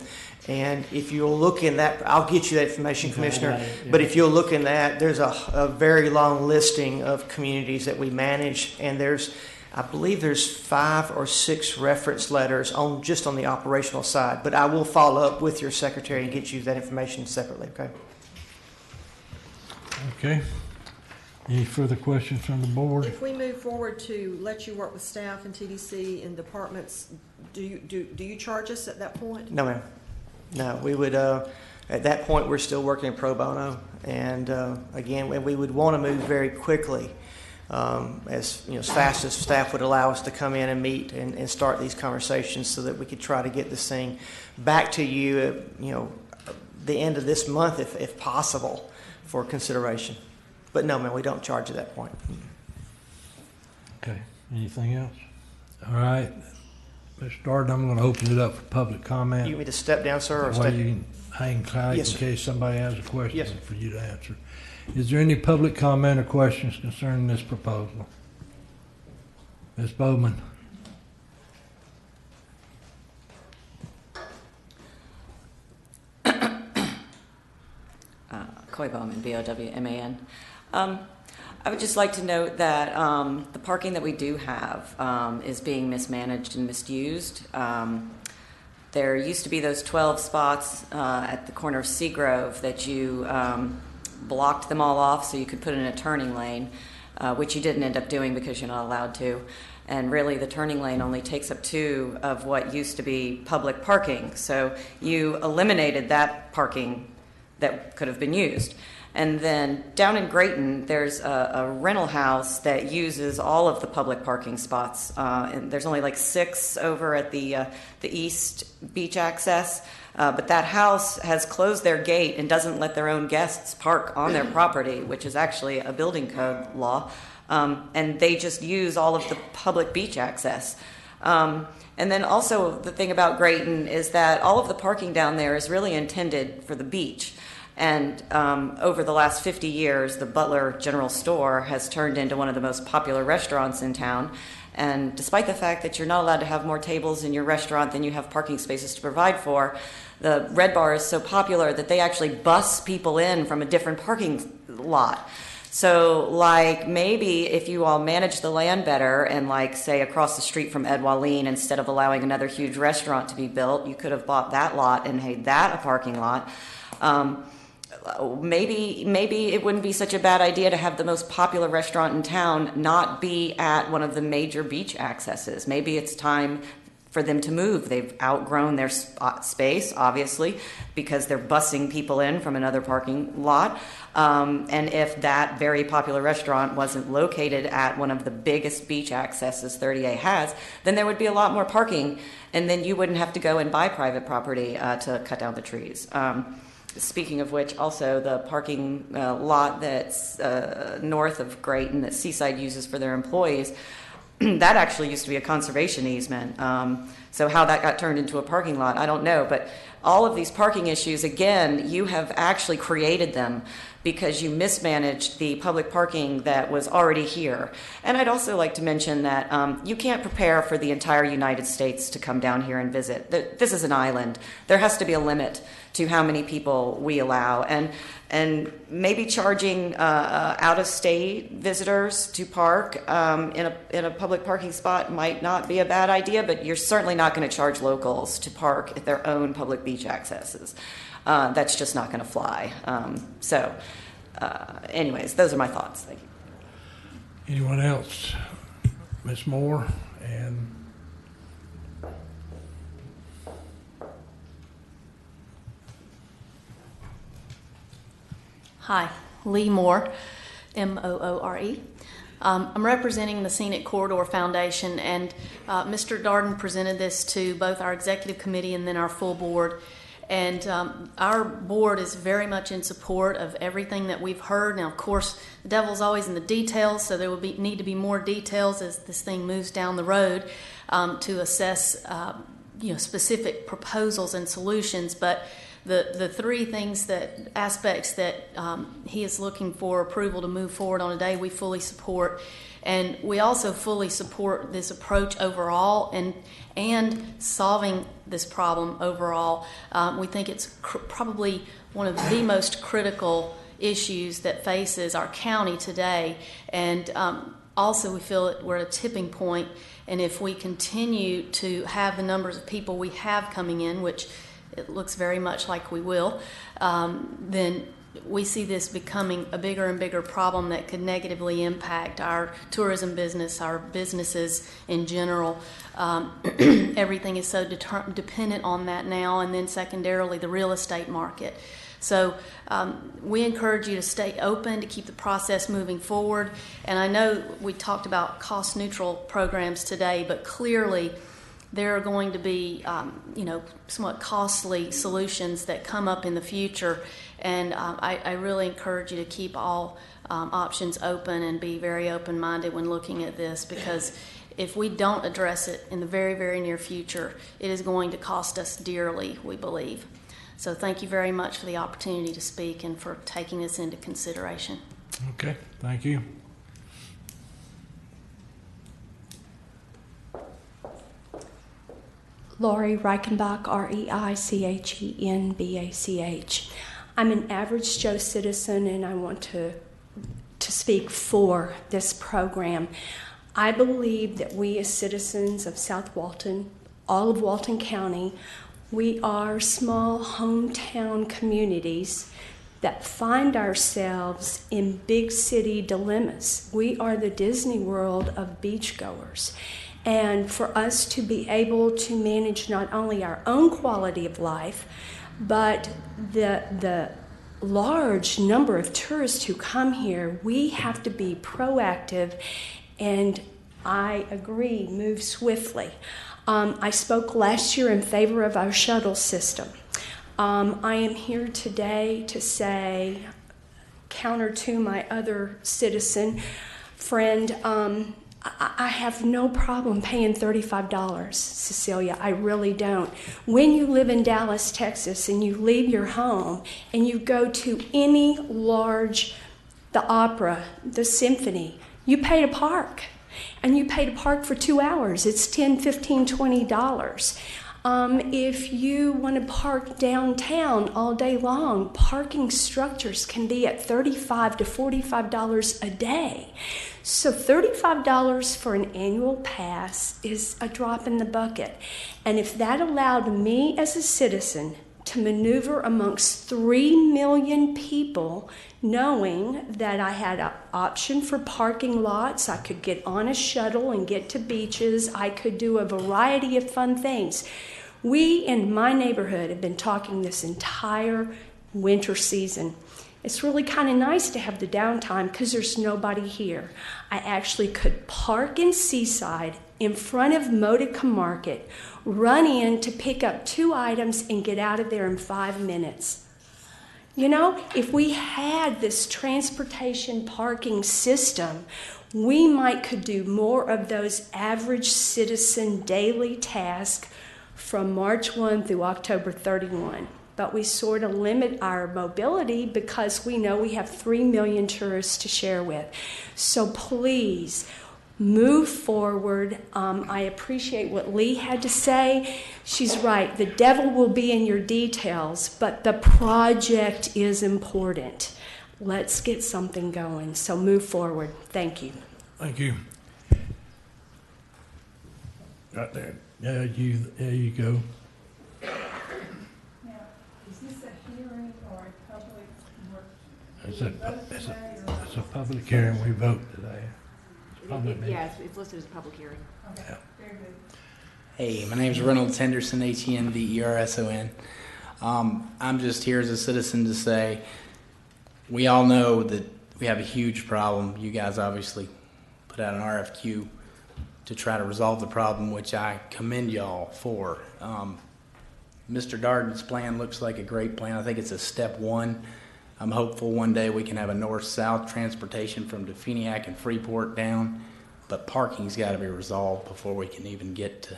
And if you'll look in that, I'll get you that information, Okay, Commissioner. got it, yeah. But if you'll look in that, there's a very long listing of communities that we manage. And I believe there's 5 or 6 reference letters just on the operational side. But I will follow up with your secretary and get you that information separately, okay? Okay. Any further questions from the board? If we move forward to let you work with staff and TDC and departments, do you charge us at that point? No, ma'am. No, we would, at that point, we're still working pro bono. And again, we would want to move very quickly, as fast as staff would allow us to come in and meet and start these conversations so that we could try to get this thing back to you at, the end of this month, if possible, for consideration. But no, man, we don't charge at that point. Okay. Anything else? All right. Mr. Darden, I'm going to open it up for public comment. You want me to step down, sir, or That way step? you can hang tight Yes, in sir. case somebody has a question Yes, sir. for you to answer. Is there any public comment or questions concerning this proposal? Ms. Bowman? Coy Bowman, B-O-W-M-A-N. I would just like to note that the parking that we do have is being mismanaged and misused. There used to be those 12 spots at the corner of Seagrove that you blocked them all off so you could put in a turning lane, which you didn't end up doing because you're not allowed to. And really, the turning lane only takes up 2 of what used to be public parking. So you eliminated that parking that could have been used. And then down in Grayton, there's a rental house that uses all of the public parking spots. And there's only like 6 over at the east beach access. But that house has closed their gate and doesn't let their own guests park on their property, which is actually a building code law. And they just use all of the public beach access. And then also the thing about Grayton is that all of the parking down there is really intended for the beach. And over the last 50 years, the Butler General Store has turned into one of the most popular restaurants in town. And despite the fact that you're not allowed to have more tables in your restaurant than you have parking spaces to provide for, the Red Bar is so popular that they actually bus people in from a different parking lot. So, like, maybe if you all manage the land better and, like, say, across the street from Ed Walleen, instead of allowing another huge restaurant to be built, you could have bought that lot and made that a parking lot. Maybe it wouldn't be such a bad idea to have the most popular restaurant in town not be at one of the major beach accesses. Maybe it's time for them to move. They've outgrown their space, obviously, because they're busing people in from another parking lot. And if that very popular restaurant wasn't located at one of the biggest beach accesses 30A has, then there would be a lot more parking, and then you wouldn't have to go and buy private property to cut down the trees. Speaking of which, also the parking lot that's north of Grayton that Seaside uses for their employees, that actually used to be a conservation easement. So how that got turned into a parking lot, I don't know. But all of these parking issues, again, you have actually created them because you mismanaged the public parking that was already here. And I'd also like to mention that you can't prepare for the entire United States to come down here and visit. This is an island. There has to be a limit to how many people we allow. And maybe charging out-of-state visitors to park in a public parking spot might not be a bad idea, but you're certainly not going to charge locals to park at their own public beach accesses. That's just not going to fly. Anyways, those are my thoughts. Thank you. Anyone else? Ms. Moore and Hi, Lee Moore, Moore. I'm representing the Scenic Corridor Foundation, and Mr. Darden presented this to both our executive committee and then our full board. And our board is very much in support of everything that we've heard. Now, of course, the devil's always in the details, so there will need to be more details as this thing moves down the road to assess specific proposals and solutions. But the three aspects that he is looking for approval to move forward on today, we fully support. And we also fully support this approach overall and solving this problem overall. We think it's probably one of the most critical issues that faces our county today. And also we feel that we're at a tipping point, and if we continue to have the numbers of people we have coming in, which it looks very much like we will, then we see this becoming a bigger and bigger problem that could negatively impact our tourism business, our businesses in general. Everything is so dependent on that now, and then secondarily the real estate market. So we encourage you to stay open, to keep the process moving forward. And I know we talked about cost-neutral programs today, but clearly there are going to be, somewhat costly solutions that come up in the future. And I really encourage you to keep all options open and be very open-minded when looking at this, because if we don't address it in the very, very near future, it is going to cost us dearly, we believe. So thank you very much for the opportunity to speak and for taking this into consideration. Okay, thank you. Lori Reichenbach, Reichenbach. I'm an average Joe citizen, and I want to speak for this program. I believe that we as citizens of South Walton, all of Walton County, we are small hometown communities that find ourselves in big city dilemmas. We are the Disney World of beachgoers. And for us to be able to manage not only our own quality of life, but the large number of tourists who come here, we have to be proactive, and I agree, move swiftly. I spoke last year in favor of our shuttle system. I am here today to say, counter to my other citizen friend, I have no problem paying $35, Cecilia. I really don't. When you live in Dallas, Texas, and you leave your home and you go to any the opera, the symphony, you pay to park. And you pay to park for 2 hours. It's $10, $15, $20. If you want to park downtown all day long, parking structures can be at $35 to $45 a day. So $35 for an annual pass is a drop in the bucket. And if that allowed me as a citizen to maneuver amongst 3 million people, knowing that I had an option for parking lots, I could get on a shuttle and get to beaches, I could do a variety of fun things. We in my neighborhood have been talking this entire winter season. It's really kind of nice to have the downtime because there's nobody here. I actually could park in Seaside in front of Modica Market, run in to pick up 2 items and get out of there in 5 minutes. You know, if we had this transportation parking system, we could do more of those average citizen daily tasks from March 1 through October 31. But we sort of limit our mobility because we know we have 3 million tourists to share with. So please, move forward. I appreciate what Lee had to say. She's right. The devil will be in your details, but the project is important. Let's get something going. So move forward. Thank you. Thank you. Right there. There you go. Now, is this a hearing or a public work? It's a public hearing. We vote today. Yeah, it's listed as a public hearing. Okay, Yeah. very good. Hey, my name is Reynolds Henderson, HENDERSON. I'm just here as a citizen to say we all know that we have a huge problem. You guys obviously put out an RFQ to try to resolve the problem, which I commend y'all for. Mr. Darden's plan looks like a great plan. I think it's a step one. I'm hopeful one day we can have a north-south transportation from Defeniak and Freeport down, but parking's got to be resolved before we can even get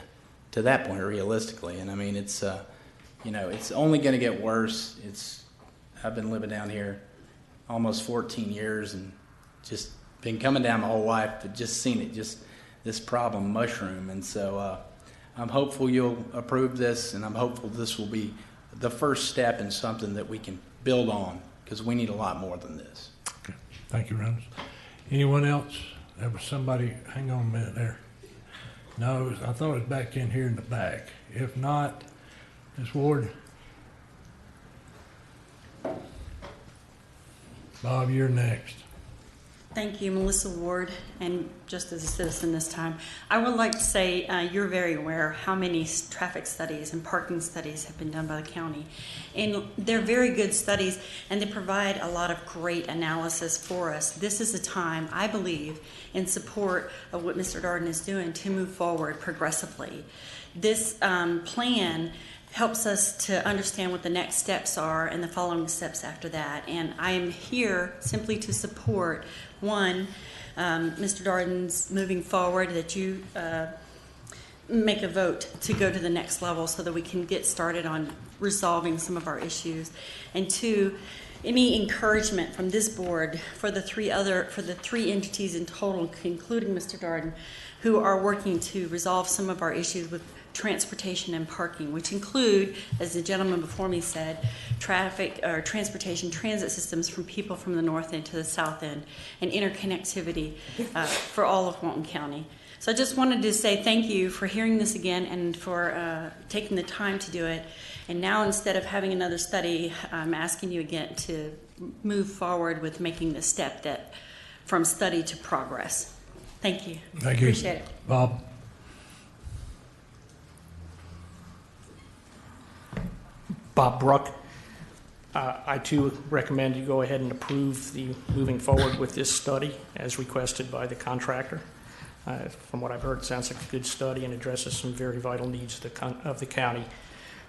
to that point realistically. And I mean, it's it's only going to get worse. I've been living down here almost 14 years and just been coming down my whole life, but just seen this problem mushroom. And so I'm hopeful you'll approve this, and I'm hopeful this will be the first step in something that we can build on, because we need a lot more than this. Okay. Thank you, Reynolds. Anyone else? There was somebody, hang on a minute there. No, I thought it was back in here in the back. If not, Ms. Ward. Bob, you're next. Thank you, Melissa Ward, and just as a citizen this time, I would like to say you're very aware how many traffic studies and parking studies have been done by the county. And they're very good studies, and they provide a lot of great analysis for us. This is a time, I believe, in support of what Mr. Darden is doing to move forward progressively. This plan helps us to understand what the next steps are and the following steps after that. And I am here simply to support, one, Mr. Darden's moving forward, that you make a vote to go to the next level so that we can get started on resolving some of our issues. And two, any encouragement from this board for the three entities in total, including Mr. Darden, who are working to resolve some of our issues with transportation and parking, which include, as the gentleman before me said, transportation transit systems from people from the north end to the south end, and interconnectivity for all of Walton County. So I just wanted to say thank you for hearing this again and for taking the time to do it. And now, instead of having another study, I'm asking you again to move forward with making the step from study to progress. Thank you. Thank you. Appreciate it. Bob. Bob Bruck. I too recommend you go ahead and approve the moving forward with this study as requested by the contractor. From what I've heard, it sounds like a good study and addresses some very vital needs of the county.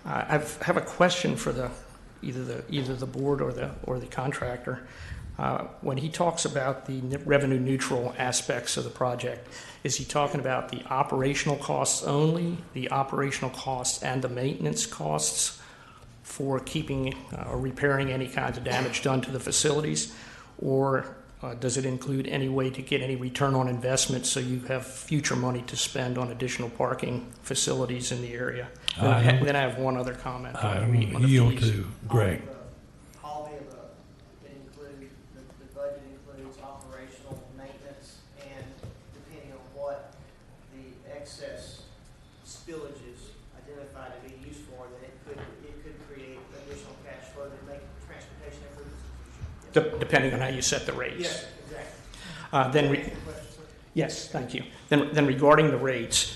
I have a question for either the board or the contractor. When he talks about the revenue neutral aspects of the project, is he talking about the operational costs only, the operational costs and the maintenance costs for keeping or repairing any kinds of damage done to the facilities, or does it include any way to get any return on investment so you have future money to spend on additional parking facilities in the area? Then I have one other comment. I yield to Greg. All the above. It includes, the budget includes operational maintenance, and depending on what the excess spillages identified to be used for, then it could create additional cash flow to make transportation improvements. Depending on how you set the rates. Yes, exactly. Yes, thank you. Then regarding the rates,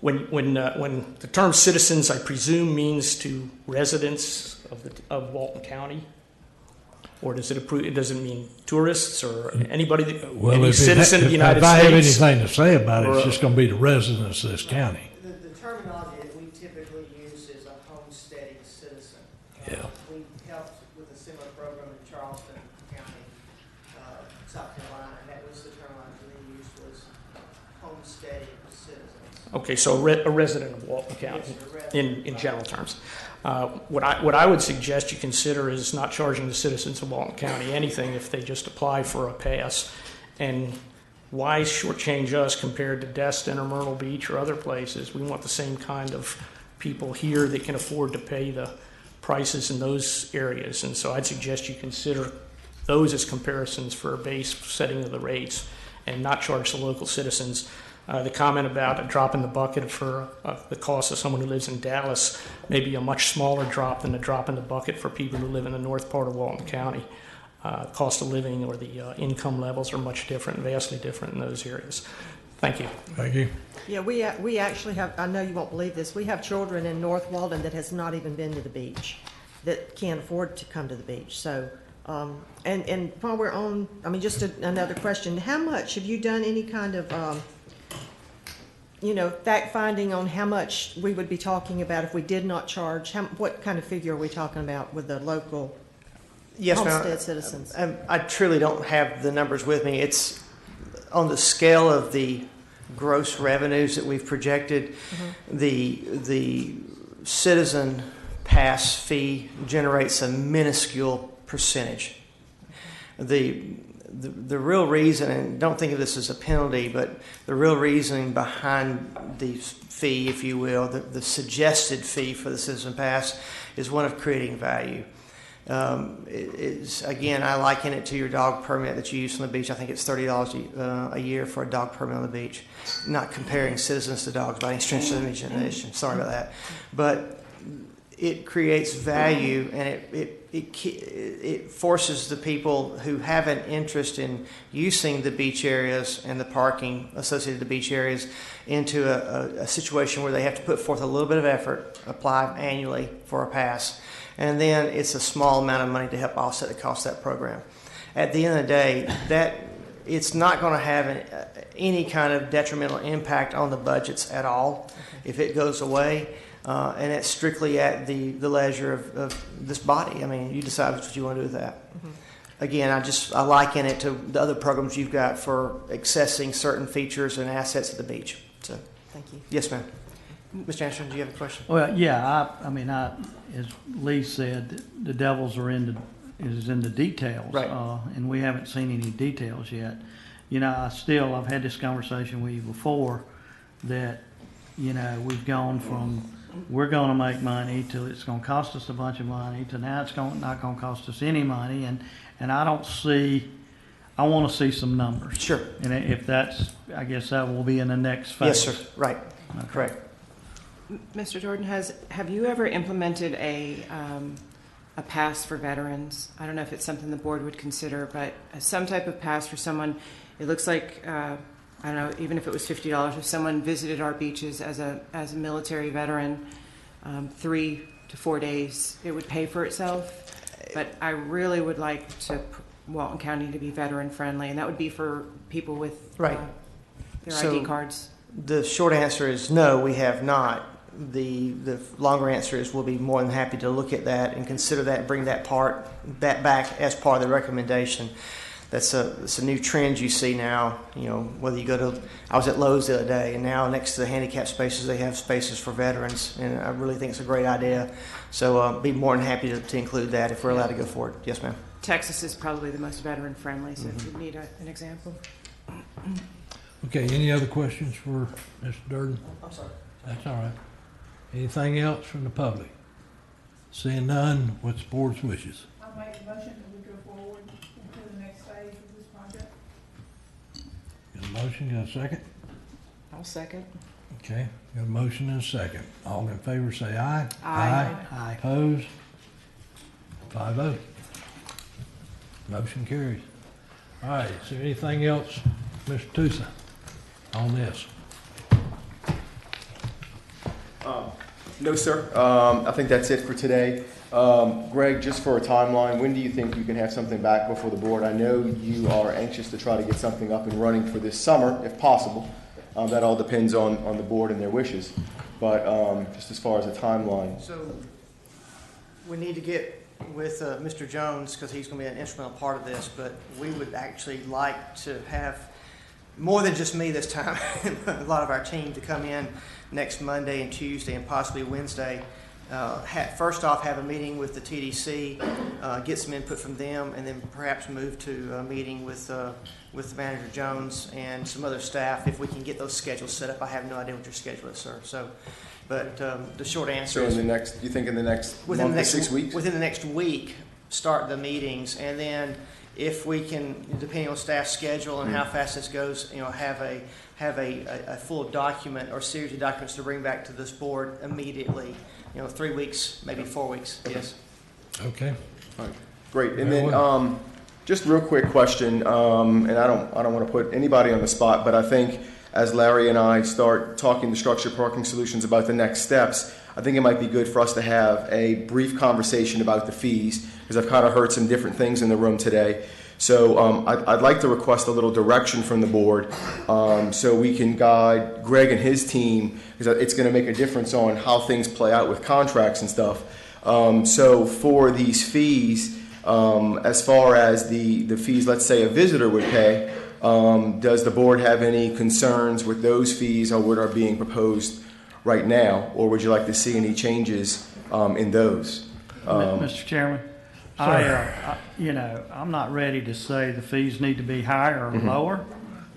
when the term citizens, I presume, means to residents of Walton County, or does it mean tourists or anybody any citizen of the United States? If I have anything to say about it, it's just going to be the residents of this county. The terminology that we typically use is a homesteading citizen. Yeah. We helped with a similar program in Charleston County, South Carolina, and that was the terminology they used, was homesteading citizens. Okay, so a resident of Walton County, in general terms. What I would suggest you consider is not charging the citizens of Walton County anything if they just apply for a pass. And why shortchange us compared to Destin or Myrtle Beach or other places? We want the same kind of people here that can afford to pay the prices in those areas. And so I'd suggest you consider those as comparisons for a base setting of the rates and not charge the local citizens. The comment about a drop in the bucket for the cost of someone who lives in Dallas may be a much smaller drop than a drop in the bucket for people who live in the north part of Walton County. Cost of living or the income levels are much different, vastly different in those areas. Thank you. Thank you. Yeah, we actually have, I know you won't believe this, we have children in North Walton that has not even been to the beach. that can't afford to come to the beach. So, and while we're on, I mean, just another question, how much, have you done any kind of, fact finding on how much we would be talking about if we did not charge? What kind of figure are we talking about with the local homestead citizens? I truly don't have the numbers with me. It's on the scale of the gross revenues that we've projected. The citizen pass fee generates a minuscule percentage. The real reason, and don't think of this as a penalty, but the real reasoning behind the fee, if you will, the suggested fee for the citizen pass, is one of creating value. Again, I liken it to your dog permit that you use on the beach. I think it's $30 a year for a dog permit on the beach. Not comparing citizens to dogs by any stretch of the imagination. Sorry about that. But it creates value, and it forces the people who have an interest in using the beach areas and the parking associated with the beach areas into a situation where they have to put forth a little bit of effort, apply annually for a pass, and then it's a small amount of money to help offset the cost of that program. At the end of the day, it's not going to have any kind of detrimental impact on the budgets at all if it goes away. And it's strictly at the leisure of this body. I mean, you decide what you want to do with that. Again, I liken it to the other programs you've got for accessing certain features and assets at the beach. So, thank you. Yes, ma'am. Mr. Anderson, do you have a question? Well, yeah, I mean, as Lee said, the devil's is in the details. Right. And we haven't seen any details yet. I've had this conversation with you before that, we've gone from we're going to make money till it's going to cost us a bunch of money to now it's not going to cost us any money. And I want to see some numbers. Sure. And if I guess that will be in the next phase. Yes, sir. Right. Okay. Correct. Mr. Jordan, have you ever implemented a pass for veterans? I don't know if it's something the board would consider, but some type of pass for someone. It looks like I don't know, even if it was $50, if someone visited our beaches as a military veteran, 3 to 4 days, it would pay for itself. But I really would like Walton County to be veteran friendly, and that would be for people with their ID cards. The short answer is no, we have not. The longer answer is we'll be more than happy to look at that and consider that and bring that back as part of the recommendation. It's a new trend you see now. Whether you go to, I was at Lowe's the other day, and now next to the handicap spaces, they have spaces for veterans, and I really think it's a great idea. So be more than happy to include that if we're allowed to go forward. Yes, ma'am. Texas is probably the most veteran friendly, so if you need an example. Okay, any other questions for Mr. Durden? I'm sorry. That's all right. Anything else from the public? Seeing none, what's the board's wishes? I'll make a motion that we go forward into the next phase of this project. Got a motion, got a second? I'll second. Okay, got a motion and a second. All in favor say aye. Aye. Aye. Opposed? 5-0. Motion carries. All right, is there anything else, Mr. Tusa, on this? No, sir. I think that's it for today. Greg, just for a timeline, when do you think you can have something back before the board? I know you are anxious to try to get something up and running for this summer, if possible. That all depends on the board and their wishes. But just as far as a timeline. So we need to get with Mr. Jones, because he's going to be an instrumental part of this, but we would actually like to have more than just me this time, a lot of our team to come in next Monday and Tuesday and possibly Wednesday. First off, have a meeting with the TDC, get some input from them, and then perhaps move to a meeting with Manager Jones and some other staff if we can get those schedules set up. I have no idea what your schedule is, sir. But the short answer is, you think in the next month to 6 weeks? Within the next week, start the meetings, and then if we can, depending on staff schedule and how fast this goes, have a full document or series of documents to bring back to this board immediately. 3 weeks, maybe 4 weeks. Yes. Okay. All right. Great. And then just real quick question, and I don't want to put anybody on the spot, but I think as Larry and I start talking to Structured Parking Solutions about the next steps, I think it might be good for us to have a brief conversation about the fees, because I've kind of heard some different things in the room today. So I'd like to request a little direction from the board so we can guide Greg and his team, because it's going to make a difference on how things play out with contracts and stuff. So for these fees, as far as the fees, let's say a visitor would pay, does the board have any concerns with those fees or what are being proposed right now, or would you like to see any changes in those? Mr. Chairman, I'm not ready to say the fees need to be higher or lower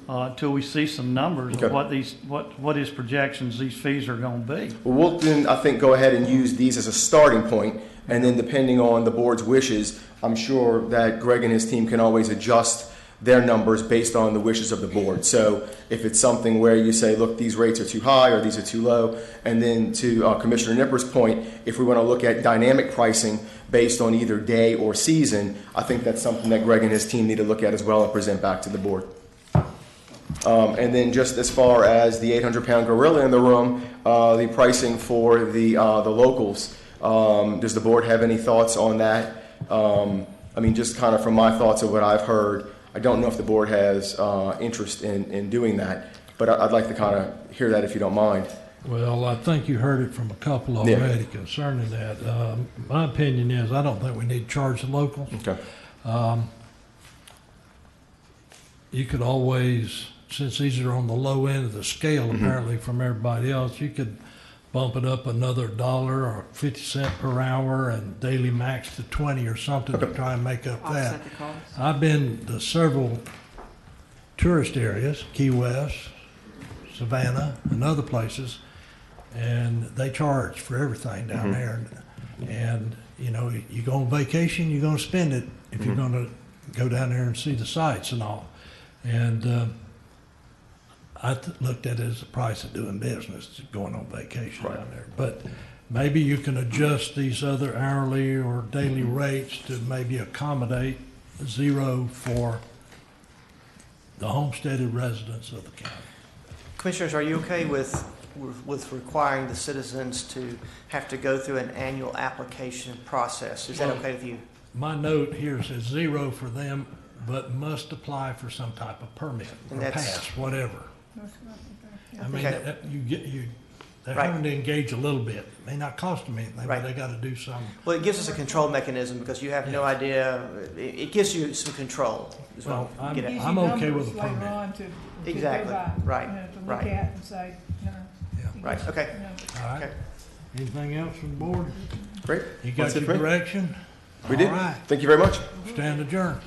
until we see some numbers of what his projections these fees are going to be. Well, we'll then, I think, go ahead and use these as a starting point, and then depending on the board's wishes, I'm sure that Greg and his team can always adjust their numbers based on the wishes of the board. So if it's something where you say, look, these rates are too high or these are too low, and then to Commissioner Nipper's point, if we want to look at dynamic pricing based on either day or season, I think that's something that Greg and his team need to look at as well and present back to the board. And then just as far as the 800-pound gorilla in the room, the pricing for the locals, does the board have any thoughts on that? I mean, just kind of from my thoughts of what I've heard, I don't know if the board has interest in doing that, but I'd like to kind of hear that if you don't mind. Well, I think you heard it from a couple already concerning that. My opinion is I don't think we need to charge the locals. Okay. You could always, since these are on the low end of the scale apparently from everybody else, you could bump it up another $1 or 50 cents per hour and daily max to 20 or something to try and make up that. I've been to several tourist areas, Key West, Savannah, and other places, and they charge for everything down there. And, you know, you go on vacation, you're going to spend it if you're going to go down there and see the sights and all. And I looked at it as the price of doing business, going on vacation down there. But maybe you can adjust these other hourly or daily rates to maybe accommodate zero for the homesteaded residents of the county. Commissioners, are you okay with requiring the citizens to have to go through an annual application process? Is that okay with you? My note here says zero for them, but must apply for some type of permit or pass, whatever. I mean, they're having to engage a little bit. It may not cost them anything, but they got to do something. Well, it gives us a control mechanism because you have no idea. It gives you some control. Well, I'm okay with a permit. Exactly. Right. To look at and say, Right. Okay. All right. Okay. Anything else from the board? Great. You got your direction? We did. All right. Thank you very much. Stand adjourned.